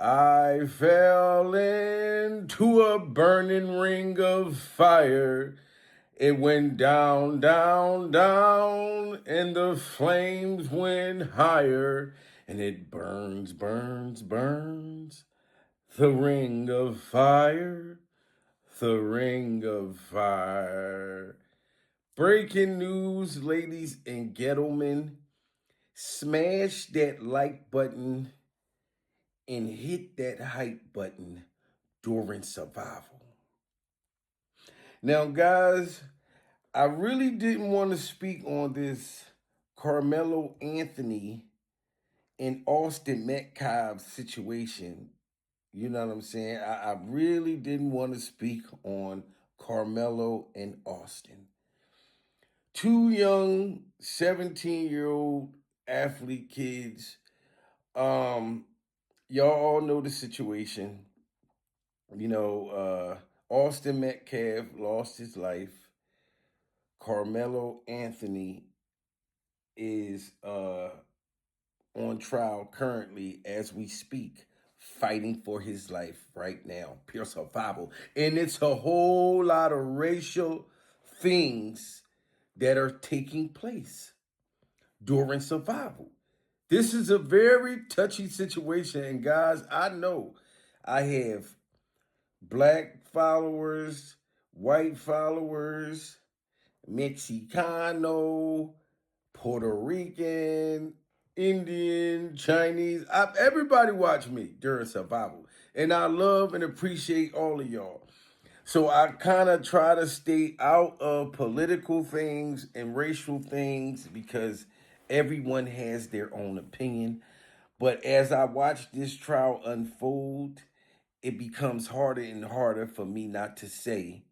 I fell into a burning ring of fire. It went down, down, down, and the flames went higher. And it burns, burns, burns. The ring of fire, the ring of fire. Breaking news, ladies and gentlemen. Smash that like button and hit that hype button during survival. Now, guys, I really didn't want to speak on this Carmelo Anthony and Austin Metcalf situation. You know what I'm saying? I really didn't want to speak on Carmelo and Austin. Two young 17-year-old athlete kids. Um, y'all all know the situation. Austin Metcalf lost his life. Carmelo Anthony is on trial currently as we speak, fighting for his life right now, pure survival. And it's a whole lot of racial things that are taking place during survival. This is a very touchy situation. And guys, I know I have black followers, white followers, Mexicano, Puerto Rican, Indian, Chinese. Everybody watch me during survival. And I love and appreciate all of y'all. So I kind of try to stay out of political things and racial things because everyone has their own opinion. But as I watch this trial unfold, it becomes harder and harder for me not to say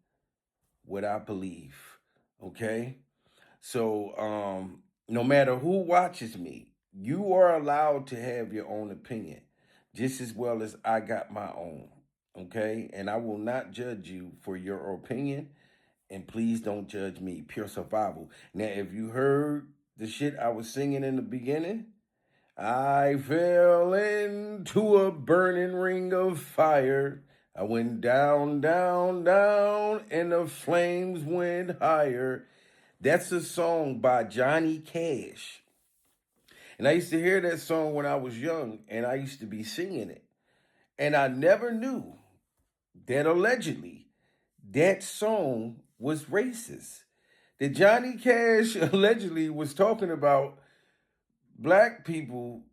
what I believe. Okay? So no matter who watches me, you are allowed to have your own opinion, just as well as I got my own. Okay? And I will not judge you for your opinion. And please don't judge me. Pure survival. Now, if you heard the shit I was singing in the beginning, I fell into a burning ring of fire. I went down, down, down, and the flames went higher. That's a song by Johnny Cash. And I used to hear that song when I was young, and I used to be singing it. And I never knew that allegedly that song was racist. That Johnny Cash allegedly was talking about black people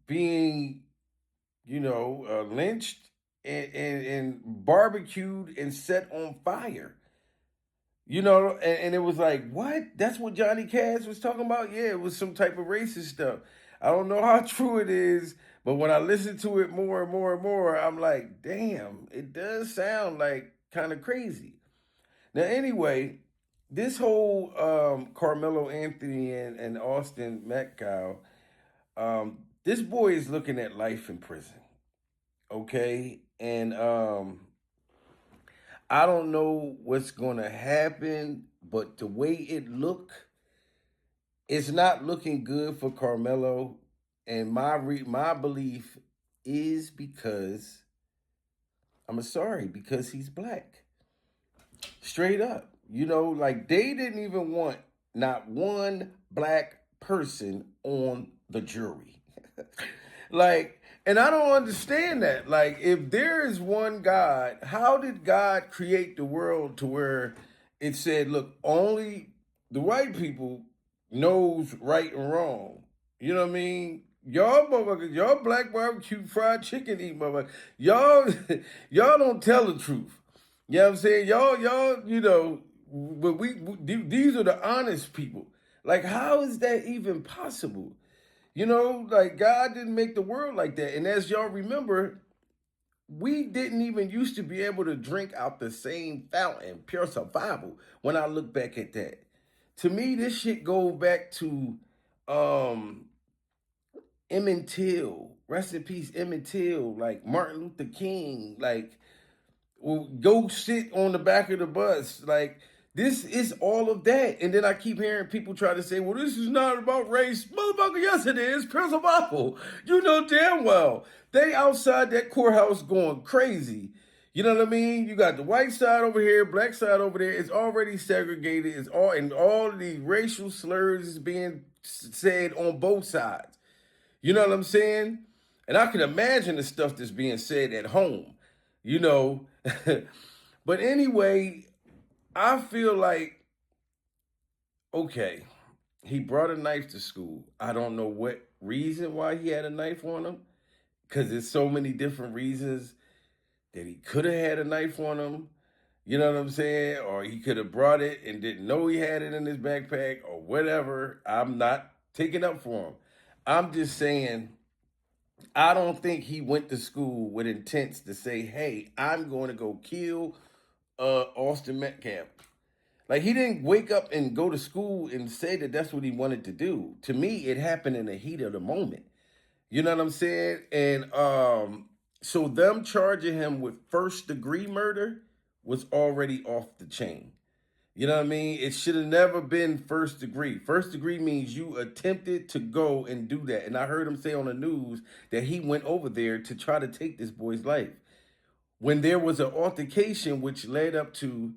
being, lynched and barbecued and set on fire. And it was like, what? That's what Johnny Cash was talking about? Yeah, it was some type of racist stuff. I don't know how true it is, but when I listen to it more and more and more, I'm like, damn, it does sound like kind of crazy. Now, anyway, this whole Carmelo Anthony and Austin Metcalf, this boy is looking at life in prison. Okay? And I don't know what's going to happen, but the way it look, it's not looking good for Carmelo. And my belief is because because he's black. Straight up. Like they didn't even want not one black person on the jury. Like, and I don't understand that. Like, if there is one God, how did God create the world to where it said, look, only the white people knows right and wrong? You know what I mean? Y'all motherfuckers, y'all black barbecue fried chicken eat motherfuckers. Y'all, y'all don't tell the truth. You know what I'm saying? But these are the honest people. Like, how is that even possible? Like God didn't make the world like that. And as y'all remember, we didn't even used to be able to drink out the same fountain, pure survival, when I look back at that. To me, this shit goes back to um Emmett Till. Rest in peace, Emmett Till, like Martin Luther King, like well, go sit on the back of the bus. Like This is all of that. And then I keep hearing people try to say, well, this is not about race. Motherfucker, yes it is. Pure survival. You know damn well. They outside that courthouse going crazy. You know what I mean? You got the white side over here, black side over there. It's already segregated. It's all, and all the racial slurs is being said on both sides. You know what I'm saying? And I can imagine the stuff that's being said at home, you know. But anyway, I feel like, okay, he brought a knife to school. I don't know what reason why he had a knife on him, because there's so many different reasons that he could have had a knife on him. You know what I'm saying? Or he could have brought it and didn't know he had it in his backpack or whatever. I'm not taking up for him. I'm just saying, I don't think he went to school with intents to say, hey, I'm going to go kill Austin Metcalf. Like, he didn't wake up and go to school and say that that's what he wanted to do. To me, it happened in the heat of the moment. You know what I'm saying? And so them charging him with first degree murder was already off the chain. You know what I mean? It should have never been first degree. First degree means you attempted to go and do that. And I heard him say on the news that he went over there to try to take this boy's life. When there was an altercation which led up to,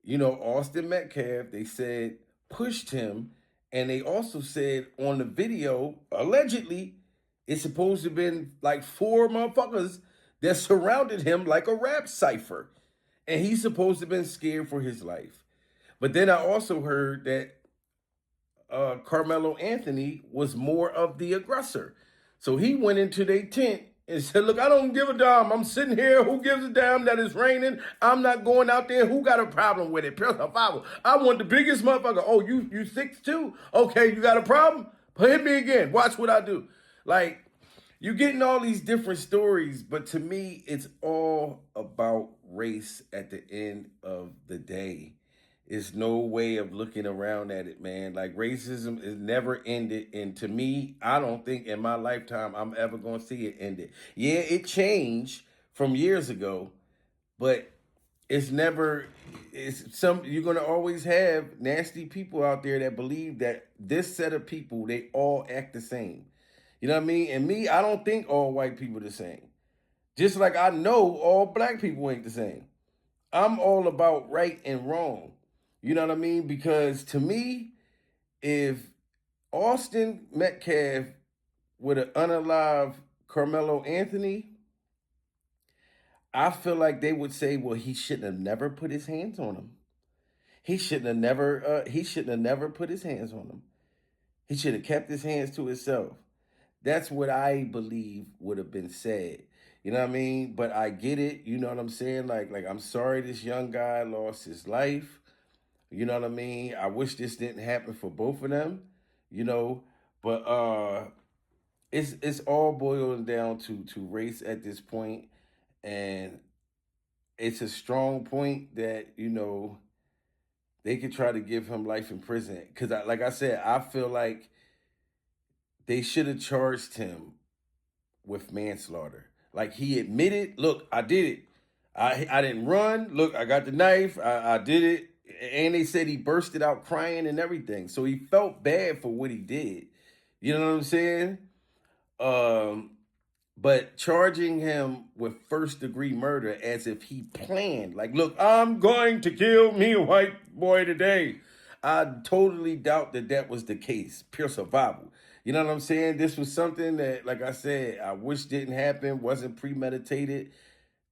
you know, Austin Metcalf, they said pushed him. And they also said on the video, allegedly, it's supposed to have been like 4 motherfuckers that surrounded him like a rap cipher. And he's supposed to have been scared for his life. But then I also heard that Carmelo Anthony was more of the aggressor. So he went into their tent and said, look, I don't give a damn. I'm sitting here. Who gives a damn that it's raining? I'm not going out there. Who got a problem with it? Pure survival. I want the biggest motherfucker. Oh, you 6'2"? Okay, you got a problem? Hit me again. Watch what I do. Like, you're getting all these different stories, but to me, it's all about race at the end of the day. It's no way of looking around at it, man. Like, racism is never ended. And to me, I don't think in my lifetime I'm ever going to see it ended. Yeah, it changed from years ago, but it's never, you're going to always have nasty people out there that believe that this set of people, they all act the same. You know what I mean? And me, I don't think all white people are the same. Just like I know all black people ain't the same. I'm all about right and wrong. You know what I mean? Because to me, if Austin Metcalf would have unalived Carmelo Anthony, I feel like they would say, well, he shouldn't have never put his hands on him. He shouldn't have never put his hands on him. He should have kept his hands to himself. That's what I believe would have been said. You know what I mean? But I get it. You know what I'm saying? Like I'm sorry this young guy lost his life. You know what I mean? I wish this didn't happen for both of them, you know. But it's all boiling down to race at this point. And it's a strong point that, you know, they could try to give him life in prison. Because like I said, I feel like they should have charged him with manslaughter. Like, he admitted, look, I did it. I didn't run. Look, I got the knife. I did it. And they said he bursted out crying and everything. So he felt bad for what he did. You know what I'm saying? But charging him with first degree murder as if he planned, like, look, I'm going to kill me a white boy today. I totally doubt that that was the case. Pure survival. You know what I'm saying? This was something that, like I said, I wish didn't happen, wasn't premeditated.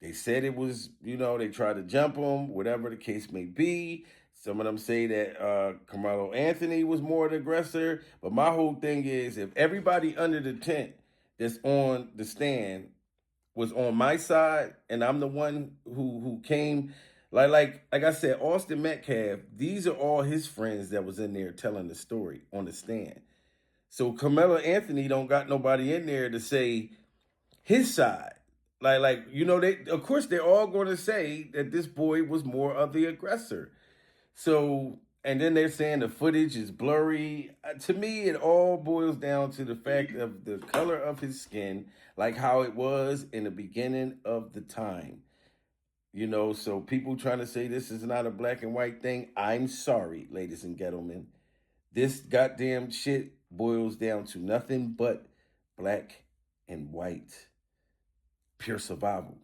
They said it was, you know, they tried to jump him, whatever the case may be. Some of them say that Carmelo Anthony was more the aggressor. But my whole thing is, if everybody under the tent that's on the stand was on my side, and I'm the one who came, like I said, Austin Metcalf, these are all his friends that was in there telling the story on the stand. So Carmelo Anthony don't got nobody in there to say his side. Like you know, they of course they're all going to say that this boy was more of the aggressor. So, and then they're saying the footage is blurry. To me, it all boils down to the fact of the color of his skin, like how it was in the beginning of the time. You know, so people trying to say this is not a black and white thing, I'm sorry, ladies and gentlemen. This goddamn shit boils down to nothing but black and white. Pure survival.